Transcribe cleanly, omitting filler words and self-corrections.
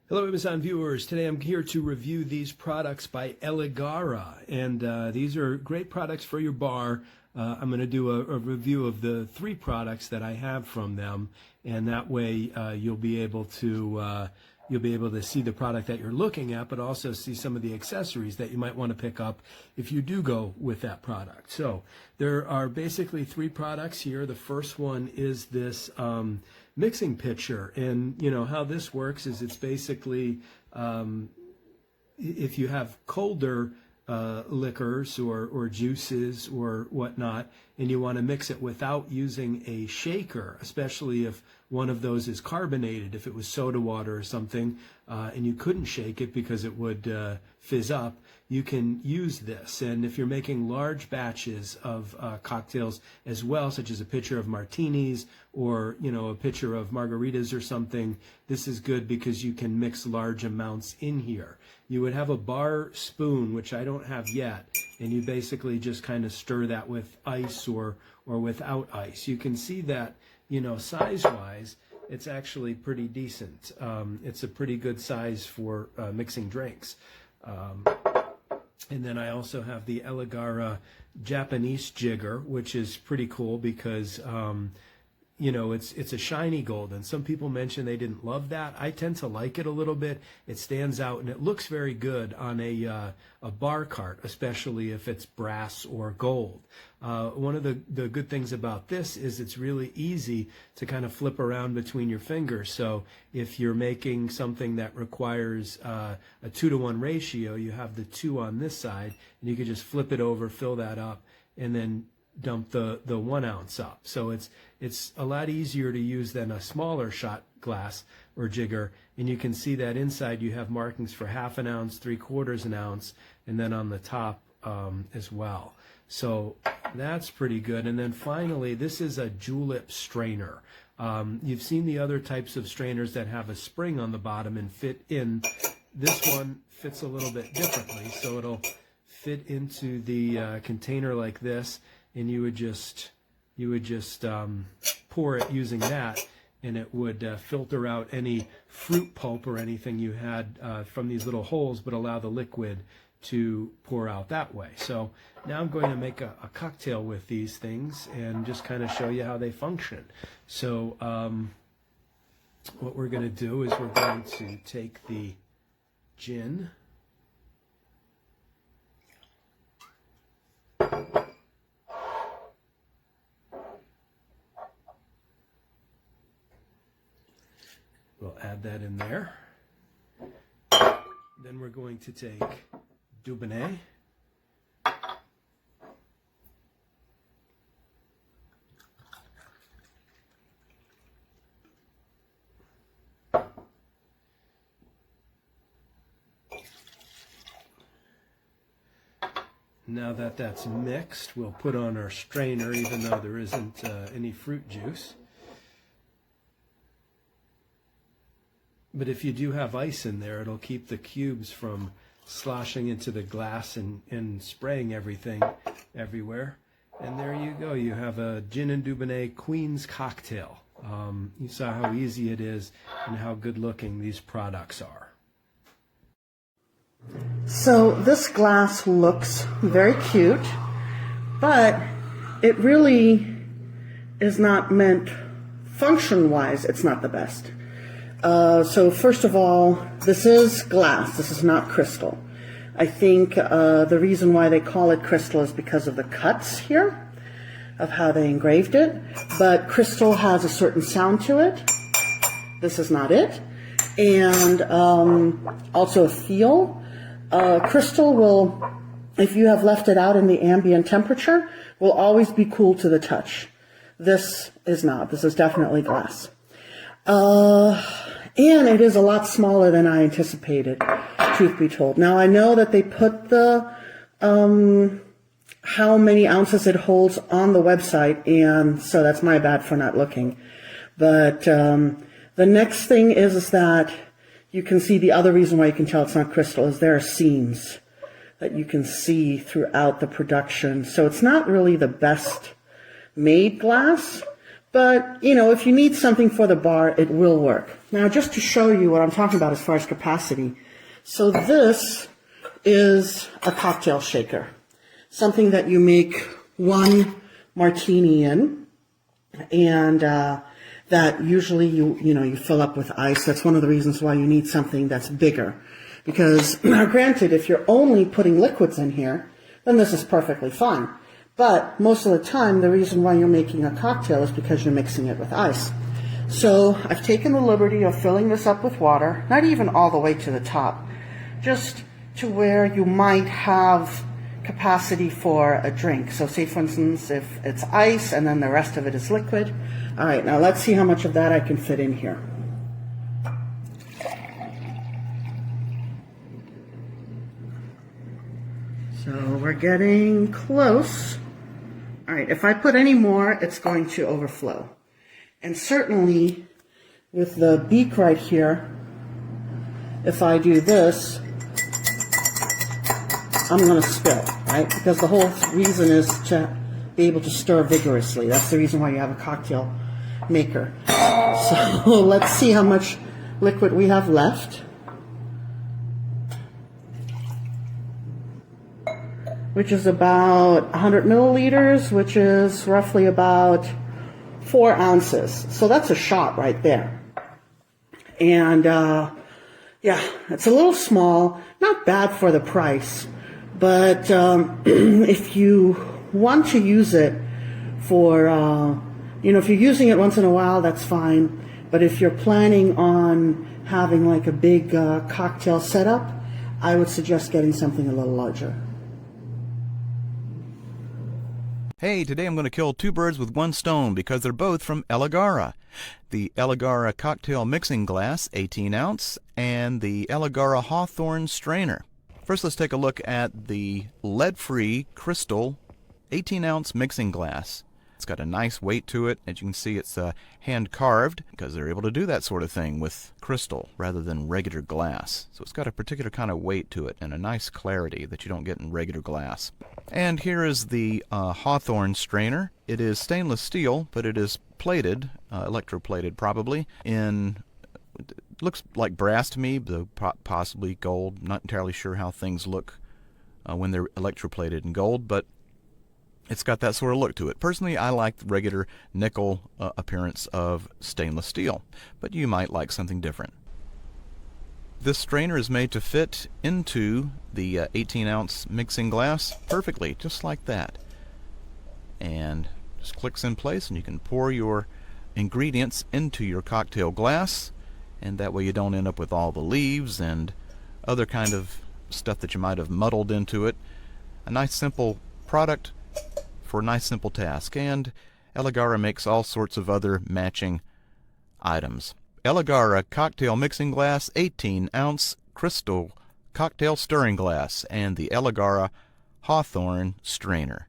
Hello Amazon viewers, today I'm here to review these products by Eligara, and these are great products for your bar. I'm going to do a review of the 3 products that I have from them, and that way you'll be able to see the product that you're looking at, but also see some of the accessories that you might want to pick up if you do go with that product. So there are basically 3 products here. The first one is this mixing pitcher, and you know how this works is it's basically if you have colder liquors or juices or whatnot, and you want to mix it without using a shaker, especially if one of those is carbonated, if it was soda water or something, and you couldn't shake it because it would fizz up, you can use this. And if you're making large batches of cocktails as well, such as a pitcher of martinis or a pitcher of margaritas or something, this is good because you can mix large amounts in here. You would have a bar spoon, which I don't have yet, and you basically just kind of stir that with ice or without ice. You can see that, size-wise, it's actually pretty decent. It's a pretty good size for mixing drinks. And then I also have the Eligara Japanese jigger, which is pretty cool because it's a shiny gold, and some people mention they didn't love that. I tend to like it a little bit. It stands out, and it looks very good on a bar cart, especially if it's brass or gold. One of the good things about this is it's really easy to kind of flip around between your fingers. So if you're making something that requires a 2-to-1 ratio, you have the 2 on this side, and you can just flip it over, fill that up, and then dump the 1 ounce up. So it's a lot easier to use than a smaller shot glass or jigger, and you can see that inside you have markings for 1/2 ounce, 3/4 ounce, and then on the top as well. So that's pretty good. And then finally, this is a julep strainer. You've seen the other types of strainers that have a spring on the bottom and fit in. This one fits a little bit differently, so it'll fit into the container like this, and you would just pour it using that, and it would filter out any fruit pulp or anything you had from these little holes, but allow the liquid to pour out that way. So now I'm going to make a cocktail with these things and just kind of show you how they function. So what we're going to do is we're going to take the gin, we'll add that in there. Then we're going to take Dubonnet. Now that that's mixed, we'll put on our strainer, even though there isn't any fruit juice. But if you do have ice in there, it'll keep the cubes from sloshing into the glass and spraying everything everywhere. And there you go. You have a gin and Dubonnet Queen's cocktail. You saw how easy it is and how good looking these products are. So this glass looks very cute, but it really is not meant function-wise. It's not the best. So first of all, this is glass. This is not crystal. I think the reason why they call it crystal is because of the cuts here, of how they engraved it. But crystal has a certain sound to it. This is not it. And also a feel. Crystal will, if you have left it out in the ambient temperature, will always be cool to the touch. This is not. This is definitely glass. And it is a lot smaller than I anticipated, truth be told. Now, I know that they put the how many ounces it holds on the website, and so that's my bad for not looking. But the next thing is that you can see the other reason why you can tell it's not crystal is there are seams that you can see throughout the production. So it's not really the best made glass, But, you know, if you need something for the bar, it will work. Now, just to show you what I'm talking about as far as capacity. So this is a cocktail shaker. Something that you make one martini in. And that usually you fill up with ice. That's one of the reasons why you need something that's bigger. Because, now granted, if you're only putting liquids in here, then this is perfectly fine. But most of the time, the reason why you're making a cocktail is because you're mixing it with ice. So I've taken the liberty of filling this up with water, not even all the way to the top, just to where you might have capacity for a drink. So say, for instance, if it's ice and then the rest of it is liquid. All right, now let's see how much of that I can fit in here. So we're getting close. All right, if I put any more, it's going to overflow. And certainly with the beak right here, if I do this, I'm going to spill, right? Because the whole reason is to be able to stir vigorously. That's the reason why you have a cocktail maker. So let's see how much liquid we have left. Which is about 100 milliliters, which is roughly about 4 ounces. So that's a shot right there. And yeah, it's a little small, not bad for the price. But if you want to use it for, if you're using it once in a while, that's fine. But if you're planning on having like a big cocktail setup, I would suggest getting something a little larger. Hey, today I'm going to kill 2 birds with 1 stone because they're both from Eligara. The Eligara cocktail mixing glass, 18 ounce, and the Eligara Hawthorne strainer. First, let's take a look at the lead-free crystal 18 ounce mixing glass. It's got a nice weight to it. As you can see, it's hand carved because they're able to do that sort of thing with crystal rather than regular glass. So it's got a particular kind of weight to it and a nice clarity that you don't get in regular glass. And here is the Hawthorne strainer. It is stainless steel, but it is plated, electroplated probably, in, it looks like brass to me, though possibly gold. Not entirely sure how things look when they're electroplated in gold, but it's got that sort of look to it. Personally, I like the regular nickel appearance of stainless steel, but you might like something different. This strainer is made to fit into the 18 ounce mixing glass perfectly, just like that. And just clicks in place and you can pour your ingredients into your cocktail glass, and that way you don't end up with all the leaves and other kind of stuff that you might have muddled into it. A nice simple product for a nice simple task, and Eligara makes all sorts of other matching items. Eligara cocktail mixing glass, 18 ounce crystal cocktail stirring glass, and the Eligara Hawthorne strainer.